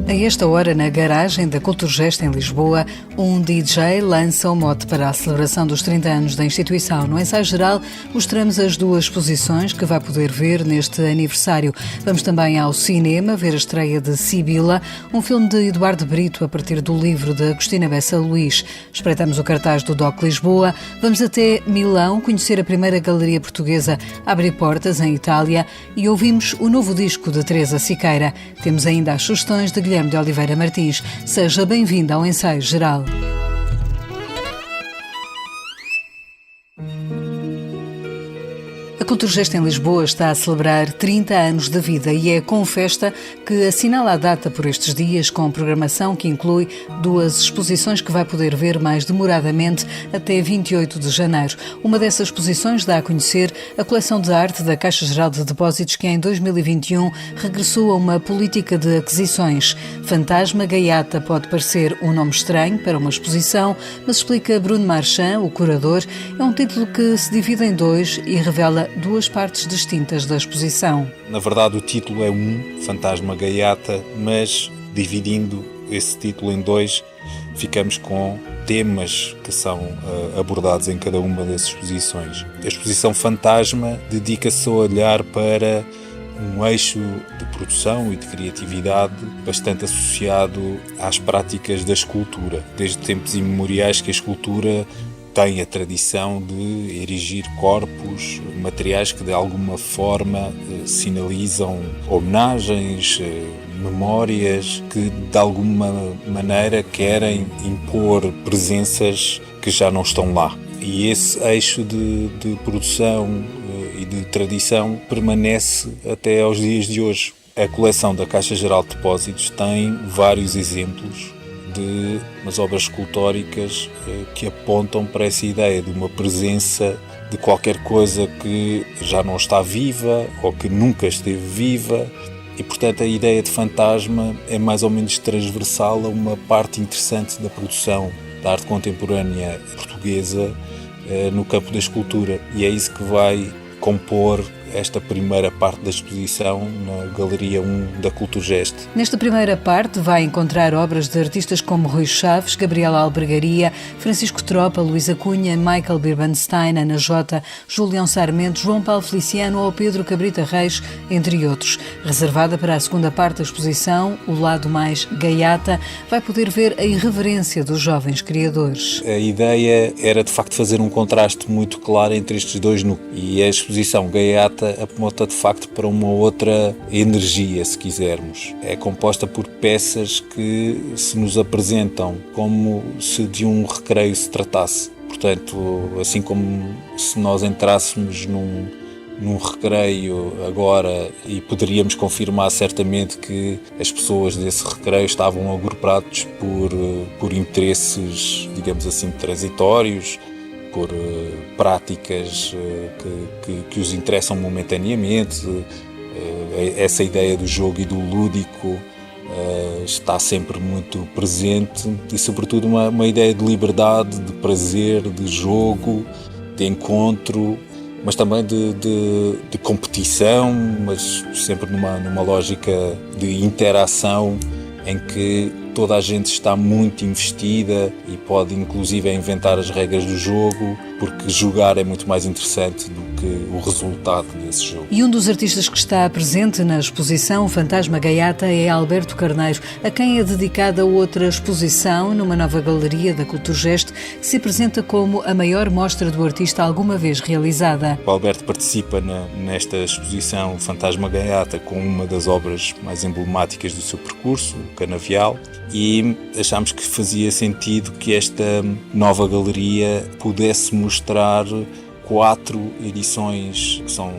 A esta hora, na garagem da Culturgest em Lisboa, um DJ lança o mote para a celebração dos 30 anos da instituição. No ensaio geral, mostramos as duas exposições que vai poder ver neste aniversário. Vamos também ao cinema ver a estreia de Sibila, um filme de Eduardo Brito a partir do livro de Agostina Bessa Luís. Espreitamos o cartaz do DOC Lisboa. Vamos até Milão conhecer a primeira galeria portuguesa a abrir portas em Itália e ouvimos o novo disco de Teresa Siqueira. Temos ainda as sugestões de Guilherme de Oliveira Martins. Seja bem-vindo ao ensaio geral. A Culturgest em Lisboa está a celebrar 30 anos de vida e é com festa que assinala a data por estes dias, com programação que inclui duas exposições que vai poder ver mais demoradamente até 28 de janeiro. Uma dessas exposições dá a conhecer a coleção de arte da Caixa Geral de Depósitos, que em 2021 regressou a uma política de aquisições. Fantasma Gaiata pode parecer um nome estranho para uma exposição, mas explica Bruno Marchand, o curador, é um título que se divide em dois e revela duas partes distintas da exposição. Na verdade, o título é Fantasma Gaiata, mas dividindo esse título em dois, ficamos com temas que são abordados em cada uma das exposições. A exposição Fantasma dedica-se a olhar para um eixo de produção e de criatividade bastante associado às práticas da escultura. Desde tempos imemoriais que a escultura tem a tradição de erigir corpos, materiais que de alguma forma sinalizam homenagens, memórias, que de alguma maneira querem impor presenças que já não estão lá. E esse eixo de produção e de tradição permanece até aos dias de hoje. A coleção da Caixa Geral de Depósitos tem vários exemplos de umas obras escultóricas que apontam para essa ideia de uma presença de qualquer coisa que já não está viva ou que nunca esteve viva, e portanto a ideia de fantasma é mais ou menos transversal a uma parte interessante da produção da arte contemporânea portuguesa no campo da escultura, e é isso que vai compor esta primeira parte da exposição na Galeria 1 da Culturgest. Nesta primeira parte vai encontrar obras de artistas como Rui Chaves, Gabriela Albergaria, Francisco Tropa, Luísa Cunha, Michael Birbenstein, Ana Jota, Julião Sarmento, João Paulo Feliciano ou Pedro Cabrita Reis, entre outros. Reservada para a segunda parte da exposição, o lado mais gaiata, vai poder ver a irreverência dos jovens criadores. A ideia era de facto fazer um contraste muito claro entre estes dois núcleos, e a exposição gaiata aponta de facto para uma outra energia, se quisermos. É composta por peças que se nos apresentam como se de um recreio se tratasse. Portanto, assim como se nós entrássemos num recreio agora, e poderíamos confirmar certamente que as pessoas desse recreio estavam agrupadas por interesses, digamos assim, transitórios, por práticas que os interessam momentaneamente. Essa ideia do jogo e do lúdico está sempre muito presente, e sobretudo uma ideia de liberdade, de prazer, de jogo, de encontro, mas também de competição, mas sempre numa lógica de interação em que toda a gente está muito investida e pode inclusive inventar as regras do jogo, porque jogar é muito mais interessante do que o resultado desse jogo. E um dos artistas que está presente na exposição Fantasma Gaiata é Alberto Carneiro, a quem é dedicada outra exposição numa nova galeria da Culturgest, que se apresenta como a maior mostra do artista alguma vez realizada. O Alberto participa nesta exposição Fantasma Gaiata com uma das obras mais emblemáticas do seu percurso, o Canavial, e achámos que fazia sentido que esta nova galeria pudesse mostrar 4 edições que são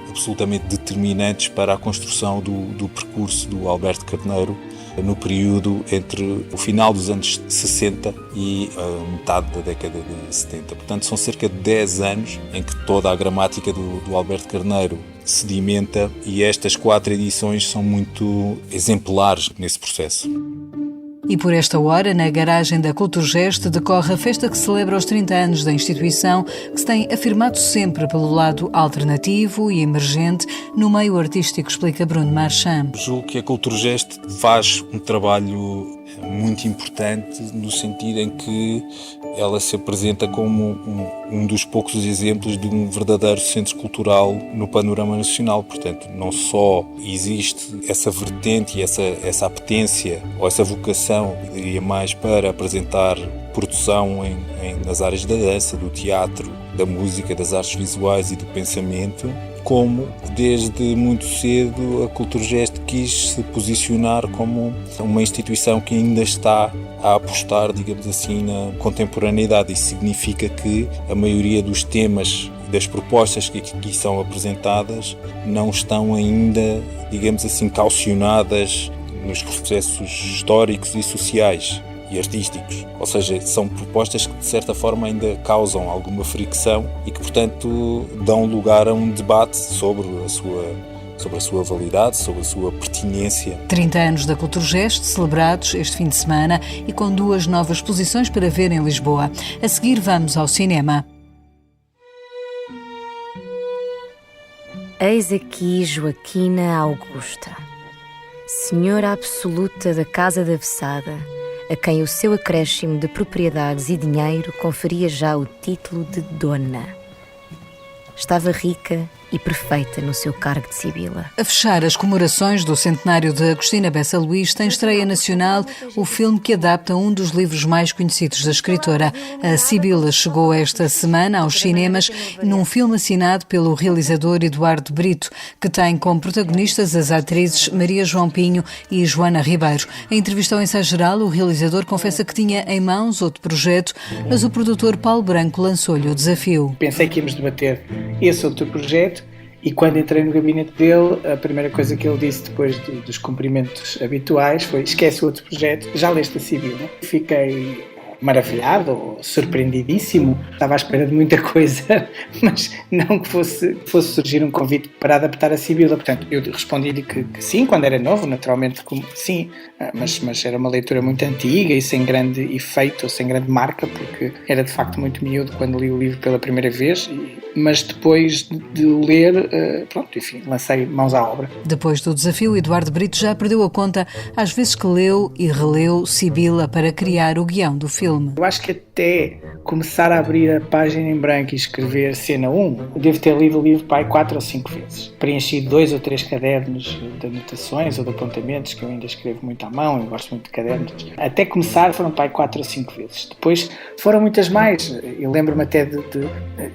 absolutamente determinantes para a construção do percurso do Alberto Carneiro no período entre o final dos anos 60 e a metade da década de 70. Portanto, são cerca de 10 anos em que toda a gramática do Alberto Carneiro sedimenta, e estas 4 edições são muito exemplares nesse processo. E por esta hora, na garagem da Culturgest, decorre a festa que celebra os 30 anos da instituição, que se tem afirmado sempre pelo lado alternativo e emergente no meio artístico, explica Bruno Marchand. Julgo que a Culturgest faz um trabalho muito importante no sentido em que ela se apresenta como um dos poucos exemplos de um verdadeiro centro cultural no panorama nacional. Portanto, não só existe essa vertente e essa apetência ou essa vocação, eu diria mais, para apresentar produção nas áreas da dança, do teatro, da música, das artes visuais e do pensamento, como desde muito cedo a Culturgest quis se posicionar como uma instituição que ainda está a apostar, digamos assim, na contemporaneidade. Isso significa que a maioria dos temas e das propostas que aqui são apresentadas não estão ainda, digamos assim, calcionadas nos processos históricos e sociais e artísticos. Ou seja, são propostas que de certa forma ainda causam alguma fricção e que, portanto, dão lugar a um debate sobre a sua validade, sobre a sua pertinência. 30 anos da Culturgest, celebrados este fim de semana e com 2 novas exposições para ver em Lisboa. A seguir vamos ao cinema. Eis aqui Joaquina Augusta, senhora absoluta da Casa da Vessada, a quem o seu acréscimo de propriedades e dinheiro conferia já o título de dona. Estava rica e perfeita no seu cargo de sibila. A fechar as comemorações do centenário de Agostina Bessa Luís, tem estreia nacional o filme que adapta um dos livros mais conhecidos da escritora. A Sibila chegou esta semana aos cinemas num filme assinado pelo realizador Eduardo Brito, que tem como protagonistas as atrizes Maria João Pinho e Joana Ribeiro. Em entrevista ao Ensaio Geral, o realizador confessa que tinha em mãos outro projeto, mas o produtor Paulo Branco lançou-lhe o desafio. Pensei que íamos debater esse outro projeto. E quando entrei no gabinete dele, a primeira coisa que ele disse depois dos cumprimentos habituais foi: esquece o outro projeto, já leste a Sibila? Fiquei maravilhado, surpreendidíssimo. Estava à espera de muita coisa, mas não que fosse surgir um convite para adaptar a Sibila. Portanto, eu respondi-lhe que sim, quando era novo, naturalmente sim, mas era uma leitura muito antiga e sem grande efeito, ou sem grande marca, porque era de facto muito miúdo quando li o livro pela primeira vez, mas depois de o ler, lancei mãos à obra. Depois do desafio, Eduardo Brito já perdeu a conta às vezes que leu e releu Sibila para criar o guião do filme. Eu acho que até começar a abrir a página em branco e escrever cena 1, eu devo ter lido o livro 4 ou 5 vezes. Preenchi 2 ou 3 cadernos de anotações ou de apontamentos, que eu ainda escrevo muito à mão, eu gosto muito de cadernos. Até começar foram 4 ou 5 vezes. Depois foram muitas mais. Eu lembro-me até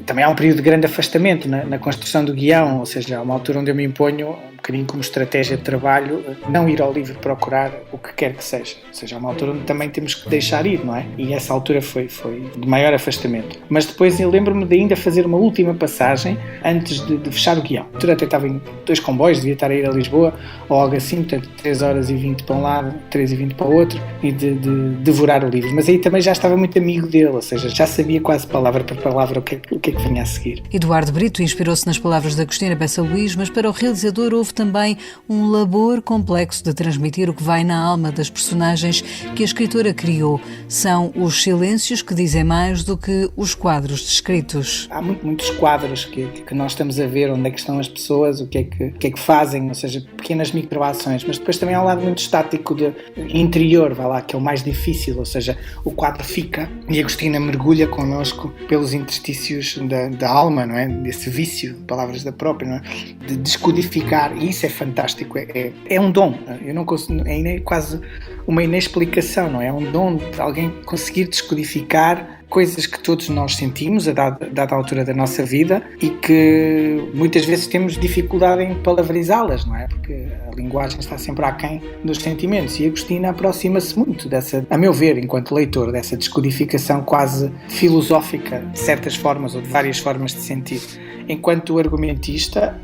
também há um período de grande afastamento na construção do guião, ou seja, há uma altura onde eu me imponho, um bocadinho como estratégia de trabalho, não ir ao livro procurar o que quer que seja. Ou seja, há uma altura onde também temos que deixar ir, não é? E essa altura foi de maior afastamento. Mas depois eu lembro-me de ainda fazer uma última passagem antes de fechar o guião. Eu até estava em 2 comboios, devia estar a ir a Lisboa, ou algo assim, portanto 3 horas e 20 para um lado, 3 e 20 para o outro, e de devorar o livro. Mas aí também já estava muito amigo dele, ou seja, já sabia quase palavra por palavra o que é que vinha a seguir. Eduardo Brito inspirou-se nas palavras de Agostina Bessa Luís, mas para o realizador houve também um labor complexo de transmitir o que vai na alma das personagens que a escritora criou. São os silêncios que dizem mais do que os quadros descritos. Há muitos quadros que nós estamos a ver onde é que estão as pessoas, o que é que fazem, ou seja, pequenas microações, mas depois também há um lado muito estático interior, vai lá, que é o mais difícil, ou seja, o quadro fica e a Agostina mergulha connosco pelos interstícios da alma, não é? Desse vício, palavras da própria, não é? De descodificar, e isso é fantástico, é um dom, eu não consigo, é quase uma inexplicação, não é? É um dom de alguém conseguir descodificar coisas que todos nós sentimos a dada altura da nossa vida e que muitas vezes temos dificuldade em palavrizá-las, não é? Porque a linguagem está sempre aquém dos sentimentos, e a Agostina aproxima-se muito dessa, a meu ver, enquanto leitor, dessa descodificação quase filosófica de certas formas ou de várias formas de sentir. Enquanto argumentista,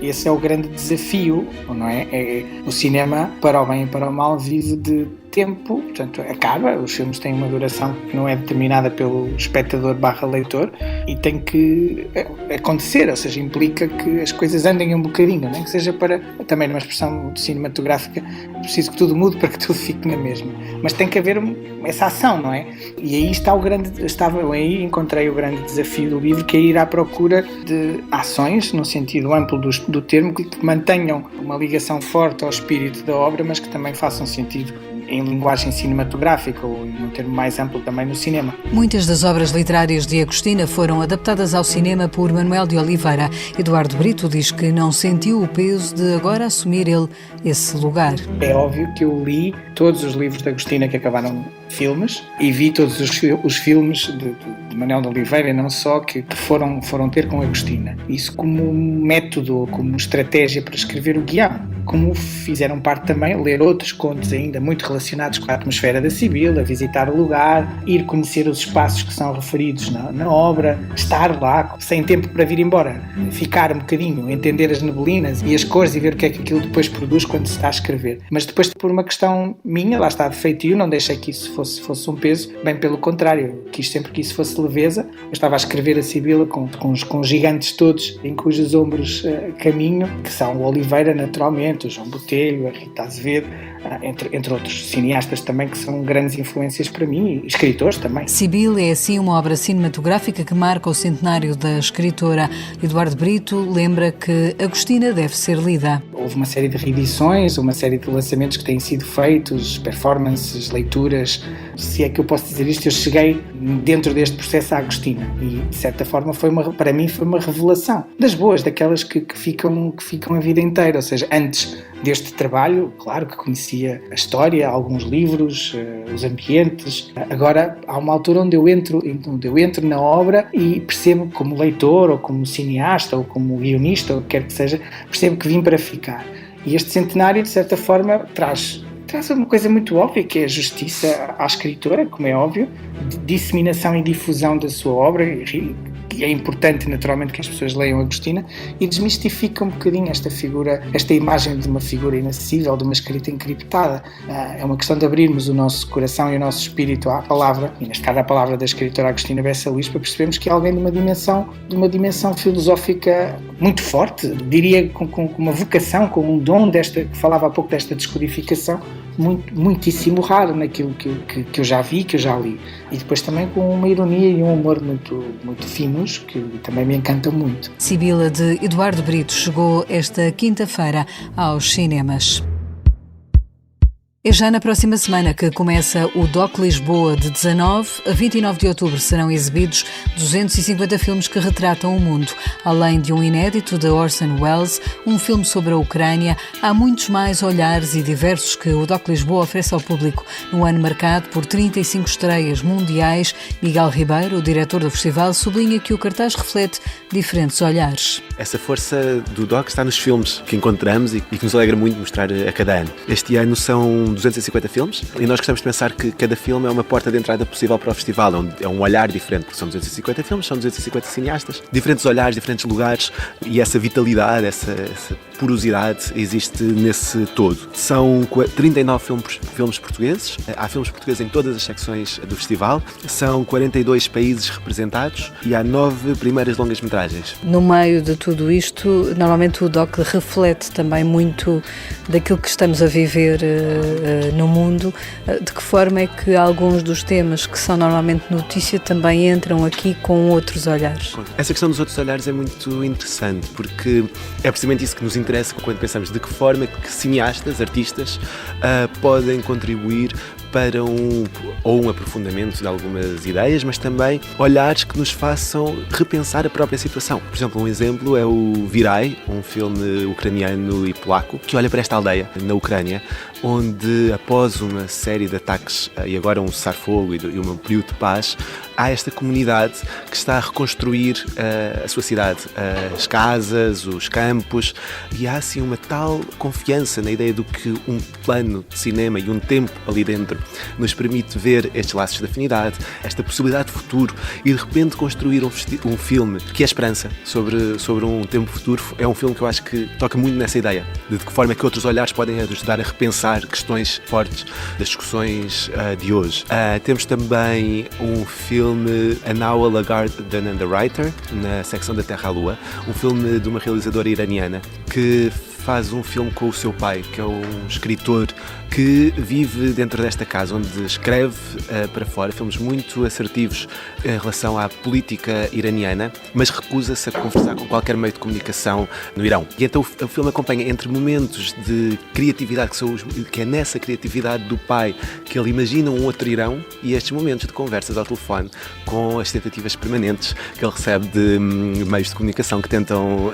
esse é o grande desafio, não é? O cinema, para o bem e para o mal, vive de tempo, portanto, acaba, os filmes têm uma duração que não é determinada pelo espectador/leitor e tem que acontecer, ou seja, implica que as coisas andem um bocadinho, nem que seja para, também numa expressão cinematográfica, é preciso que tudo mude para que tudo fique na mesma, mas tem que haver essa ação, não é? E aí aí encontrei o grande desafio do livro, que é ir à procura de ações, no sentido amplo do termo, que mantenham uma ligação forte ao espírito da obra, mas que também façam sentido em linguagem cinematográfica ou num termo mais amplo também no cinema. Muitas das obras literárias de Agostina foram adaptadas ao cinema por Manuel de Oliveira. Eduardo Brito diz que não sentiu o peso de agora assumir ele esse lugar. É óbvio que eu li todos os livros de Agostina que acabaram filmes e vi todos os filmes de Manuel de Oliveira, não só, que foram ter com Agostina. Isso como método, como estratégia para escrever o guião. Como fizeram parte também ler outros contos ainda muito relacionados com a atmosfera da Sibila, visitar o lugar, ir conhecer os espaços que são referidos na obra, estar lá, sem tempo para vir embora, ficar um bocadinho, entender as neblinas e as cores e ver o que é que aquilo depois produz quando se está a escrever. Mas depois, por uma questão minha, lá está, de feitio, não deixei que isso fosse um peso, bem pelo contrário, quis sempre que isso fosse leveza. Eu estava a escrever a Sibila com os gigantes todos em cujos ombros caminho, que são o Oliveira, naturalmente, o João Botelho, a Rita Azevedo, entre outros cineastas também que são grandes influências para mim e escritores também. Sibila é assim uma obra cinematográfica que marca o centenário da escritora. Eduardo Brito lembra que Agostina deve ser lida. Houve uma série de reedições, uma série de lançamentos que têm sido feitos, performances, leituras. Se é que eu posso dizer isto, eu cheguei dentro deste processo à Agostina e, de certa forma, para mim foi uma revelação. Das boas, daquelas que ficam a vida inteira. Ou seja, antes deste trabalho, claro que conhecia a história, alguns livros, os ambientes. Agora, há uma altura onde eu entro na obra e percebo, como leitor, ou como cineasta, ou como guionista, ou o que quer que seja, percebo que vim para ficar. E este centenário, de certa forma, traz uma coisa muito óbvia, que é a justiça à escritora, como é óbvio, disseminação e difusão da sua obra, que é importante naturalmente que as pessoas leiam Agostina, e desmistifica um bocadinho esta imagem de uma figura inacessível, de uma escrita encriptada. É uma questão de abrirmos o nosso coração e o nosso espírito à palavra, e neste caso à palavra da escritora Agostina Bessa Luís, para percebermos que é alguém de uma dimensão filosófica muito forte, diria com uma vocação, com um dom que falava há pouco desta descodificação, muitíssimo raro naquilo que eu já vi, que eu já li. E depois também com uma ironia e um humor muito, muito finos, que também me encantam muito. Sibila, de Eduardo Brito, chegou esta quinta-feira aos cinemas. É já na próxima semana que começa o DOC Lisboa. De 19 a 29 de outubro serão exibidos 250 filmes que retratam o mundo. Além de um inédito de Orson Welles, um filme sobre a Ucrânia, há muitos mais olhares e diversos que o DOC Lisboa oferece ao público. No ano marcado por 35 estreias mundiais, Miguel Ribeiro, o diretor do festival, sublinha que o cartaz reflete diferentes olhares. Essa força do DOC está nos filmes que encontramos e que nos alegra muito mostrar a cada ano. Este ano são 250 filmes e nós gostamos de pensar que cada filme é uma porta de entrada possível para o festival, é um olhar diferente, porque são 250 filmes, são 250 cineastas, diferentes olhares, diferentes lugares, e essa vitalidade, essa porosidade existe nesse todo. São 39 filmes portugueses, há filmes portugueses em todas as secções do festival, são 42 países representados e há 9 primeiras longas-metragens. No meio de tudo isto, normalmente o DOC reflete também muito daquilo que estamos a viver no mundo. De que forma é que alguns dos temas que são normalmente notícia também entram aqui com outros olhares? Essa questão dos outros olhares é muito interessante, porque é precisamente isso que nos interessa quando pensamos de que forma é que cineastas, artistas, podem contribuir para um aprofundamento de algumas ideias, mas também olhares que nos façam repensar a própria situação. Por exemplo, um exemplo é o Virai, um filme ucraniano e polaco, que olha para esta aldeia na Ucrânia, onde após uma série de ataques e agora um cessar-fogo e um período de paz, há esta comunidade que está a reconstruir a sua cidade, as casas, os campos, e há assim uma tal confiança na ideia do que um plano de cinema e um tempo ali dentro nos permite ver estes laços de afinidade, esta possibilidade de futuro, e de repente construir um filme que é esperança sobre um tempo futuro. É um filme que eu acho que toca muito nessa ideia, de que forma é que outros olhares podem ajudar a repensar questões fortes das discussões de hoje. Temos também um filme A Now, a Lagarden and the Writer, na secção da Terra à Lua, um filme de uma realizadora iraniana que faz um filme com o seu pai, que é um escritor que vive dentro desta casa, onde escreve para fora filmes muito assertivos em relação à política iraniana, mas recusa-se a conversar com qualquer meio de comunicação no Irão. E então o filme acompanha entre momentos de criatividade, que é nessa criatividade do pai que ele imagina um outro Irão, e estes momentos de conversas ao telefone com as tentativas permanentes que ele recebe de meios de comunicação que tentam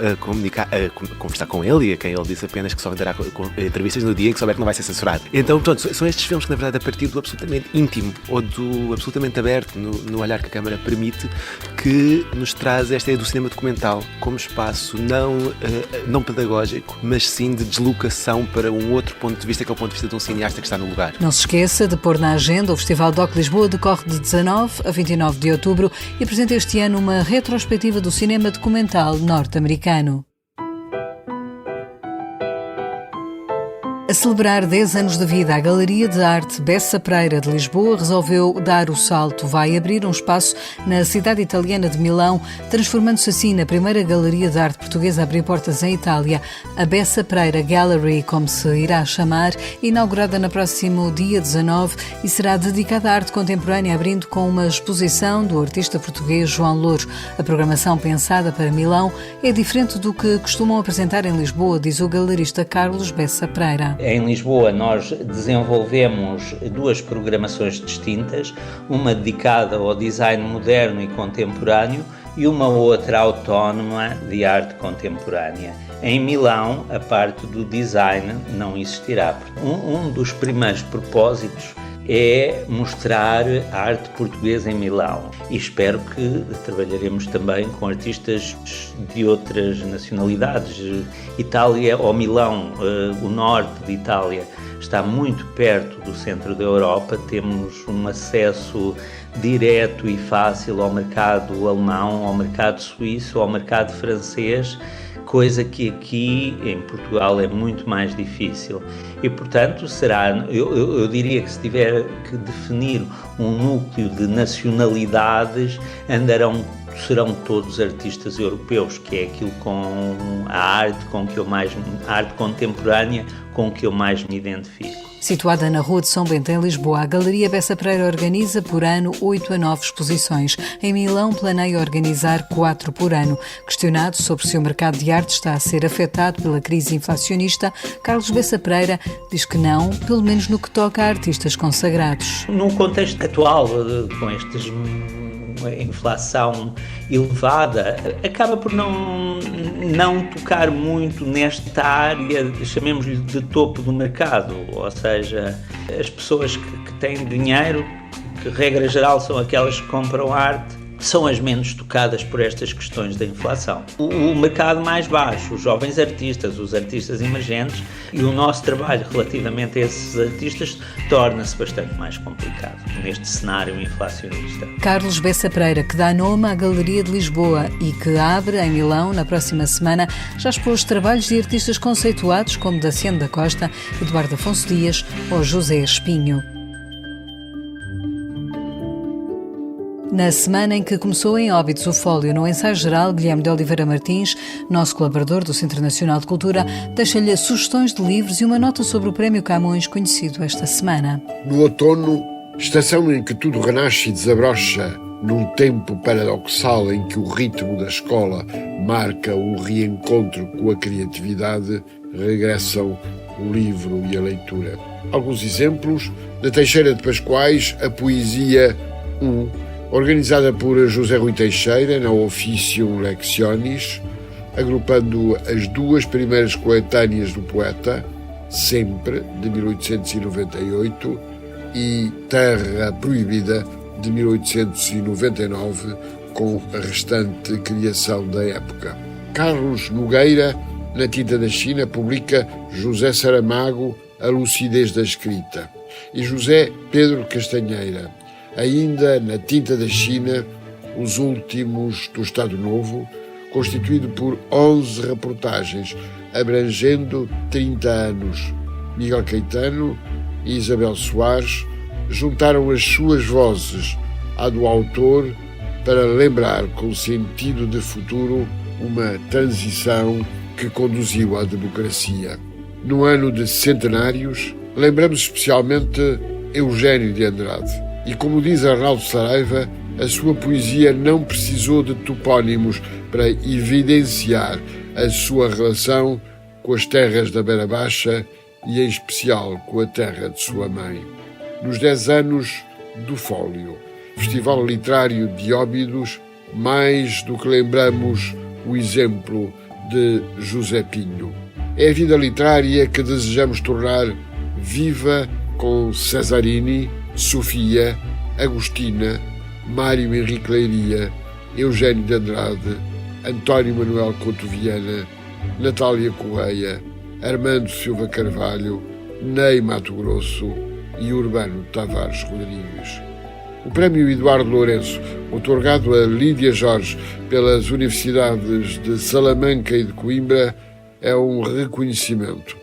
conversar com ele, e a quem ele diz apenas que só dará entrevistas no dia em que souber que não vai ser censurado. Então, pronto, são estes filmes que, na verdade, a partir do absolutamente íntimo ou do absolutamente aberto no olhar que a câmara permite, que nos traz esta ideia do cinema documental como espaço não pedagógico, mas sim de deslocação para um outro ponto de vista, que é o ponto de vista de um cineasta que está no lugar. Não se esqueça de pôr na agenda. O Festival DOC Lisboa decorre de 19 a 29 de outubro e apresenta este ano uma retrospectiva do cinema documental norte-americano. A celebrar 10 anos de vida, a Galeria de Arte Bessa Pereira de Lisboa resolveu dar o salto. Vai abrir um espaço na cidade italiana de Milão, transformando-se assim na primeira galeria de arte portuguesa a abrir portas em Itália. A Bessa Pereira Gallery, como se irá chamar, inaugurada no próximo dia 19 e será dedicada à arte contemporânea, abrindo com uma exposição do artista português João Louro. A programação pensada para Milão é diferente do que costumam apresentar em Lisboa, diz o galerista Carlos Bessa Pereira. Em Lisboa nós desenvolvemos duas programações distintas, uma dedicada ao design moderno e contemporâneo e uma outra autónoma de arte contemporânea. Em Milão, a parte do design não existirá. Um dos primeiros propósitos é mostrar a arte portuguesa em Milão, e espero que trabalharemos também com artistas de outras nacionalidades. Itália ou Milão, o norte de Itália, está muito perto do centro da Europa, temos um acesso direto e fácil ao mercado alemão, ao mercado suíço, ao mercado francês, coisa que aqui em Portugal é muito mais difícil. E, portanto, eu diria que se tiver que definir um núcleo de nacionalidades, serão todos artistas europeus, que é aquilo com a arte contemporânea com que eu mais me identifico. Situada na Rua de São Bento, em Lisboa, a Galeria Bessa Pereira organiza por ano 8 a 9 exposições. Em Milão, planeia organizar 4 por ano. Questionado sobre se o mercado de arte está a ser afetado pela crise inflacionista, Carlos Bessa Pereira diz que não, pelo menos no que toca a artistas consagrados. No contexto atual, com estes inflação elevada, acaba por não tocar muito nesta área, chamemos-lhe de topo do mercado, ou seja, as pessoas que têm dinheiro, que regra geral são aquelas que compram arte, são as menos tocadas por estas questões da inflação. O mercado mais baixo, os jovens artistas, os artistas emergentes, e o nosso trabalho relativamente a esses artistas torna-se bastante mais complicado neste cenário inflacionista. Carlos Bessa Pereira, que dá nome à Galeria de Lisboa e que abre em Milão na próxima semana, já expôs trabalhos de artistas conceituados como Daciano da Costa, Eduardo Afonso Dias ou José Espinho. Na semana em que começou em Óbidos o Fólio, no ensaio geral, Guilherme de Oliveira Martins, nosso colaborador do Centro Nacional de Cultura, deixa-lhe sugestões de livros e uma nota sobre o Prémio Camões, conhecido esta semana. No outono, estação em que tudo renasce e desabrocha, num tempo paradoxal em que o ritmo da escola marca o reencontro com a criatividade, regressam o livro e a leitura. Alguns exemplos: da Teixeira de Pascoais, a poesia 1, organizada por José Rui Teixeira, na Officium Lectionis, agrupando as duas primeiras coetâneas do poeta, Sempre, de 1898, e Terra Proibida, de 1899, com a restante criação da época. Carlos Nogueira, na Tinta da China, publica José Saramago, A Lucidez da Escrita, e José Pedro Castanheira, ainda na Tinta da China, Os Últimos do Estado Novo, constituído por 11 reportagens, abrangendo 30 anos. Miguel Caetano e Isabel Soares juntaram as suas vozes à do autor para lembrar com sentido de futuro uma transição que conduziu à democracia. No ano de centenários, lembramos especialmente Eugênio de Andrade. E como diz Arnaldo Saraiva, a sua poesia não precisou de topónimos para evidenciar a sua relação com as terras da Beira Baixa e, em especial, com a terra de sua mãe. Nos 10 anos do Fólio, Festival Literário de Óbidos, mais do que lembramos o exemplo de José Pinho. É a vida literária que desejamos tornar viva com Cesarini, Sofia, Agostina, Mário Henrique Leiria, Eugênio de Andrade, António Manuel Couto Viana, Natália Correia, Armando Silva Carvalho, Ney Mato Grosso e Urbano Tavares Rodrigues. O Prémio Eduardo Lourenço, outorgado a Lídia Jorge pelas Universidades de Salamanca e de Coimbra, é um reconhecimento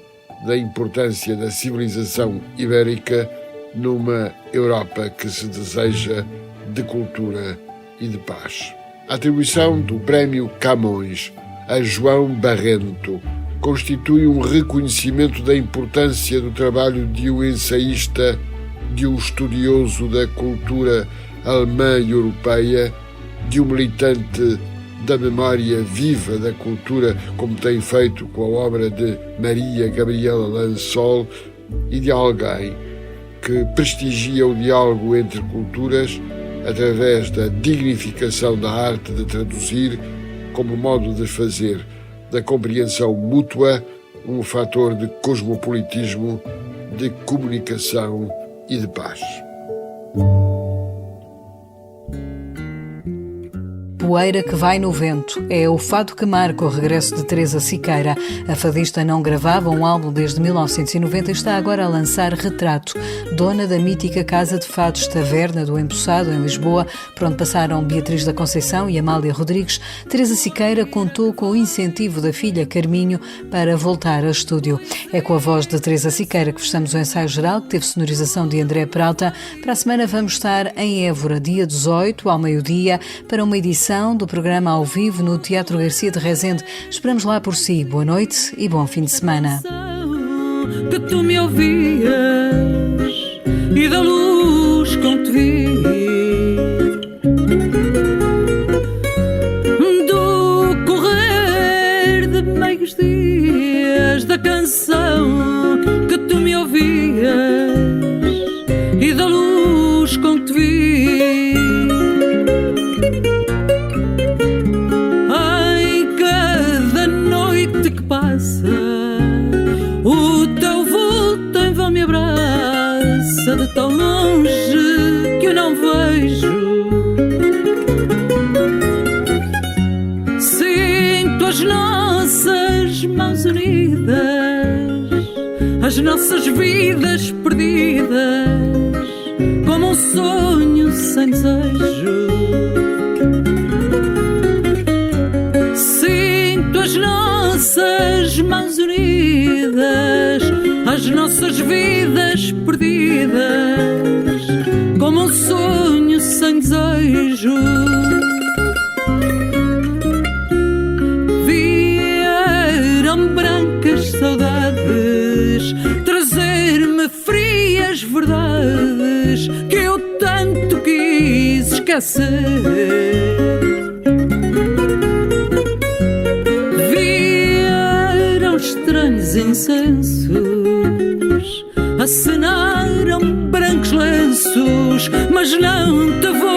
da importância da civilização ibérica numa Europa que se deseja de cultura e de paz. A atribuição do Prémio Camões a João Barrento constitui um reconhecimento da importância do trabalho de um ensaísta, de um estudioso da cultura alemã e europeia, de um militante da memória viva da cultura, como tem feito com a obra de Maria Gabriela Lansol, e de alguém que prestigia o diálogo entre culturas através da dignificação da arte de traduzir como modo de fazer da compreensão mútua um fator de cosmopolitismo, de comunicação e de paz. Poeira que vai no vento é o fado que marca o regresso de Teresa Siqueira. A fadista não gravava um álbum desde 1990 e está agora a lançar Retrato, dona da mítica Casa de Fados Taverna do Empoçado, em Lisboa, por onde passaram Beatriz da Conceição e Amália Rodrigues. Teresa Siqueira contou com o incentivo da filha Carminho para voltar ao estúdio. É com a voz de Teresa Siqueira que fechamos o ensaio geral, que teve sonorização de André Peralta. Para a semana vamos estar em Évora, dia 18, ao meio-dia, para uma edição do programa ao vivo no Teatro Garcia de Rezende. Esperamos lá por si. Boa noite e bom fim de semana. Que tu me ouvias e da luz com te vi, do correr de meios dias, da canção que tu me ouvias e da luz com te vi. O teu vulto em vão me abraça de tão longe que eu não vejo. Sinto as nossas mãos unidas, as nossas vidas perdidas, como um sonho sem desejo. Sinto as nossas mãos unidas, as nossas vidas perdidas, como um sonho sem desejo. Vieram brancas saudades trazer-me frias verdades que eu tanto quis esquecer. Estranhos incensos acenaram brancos lenços, mas não te vou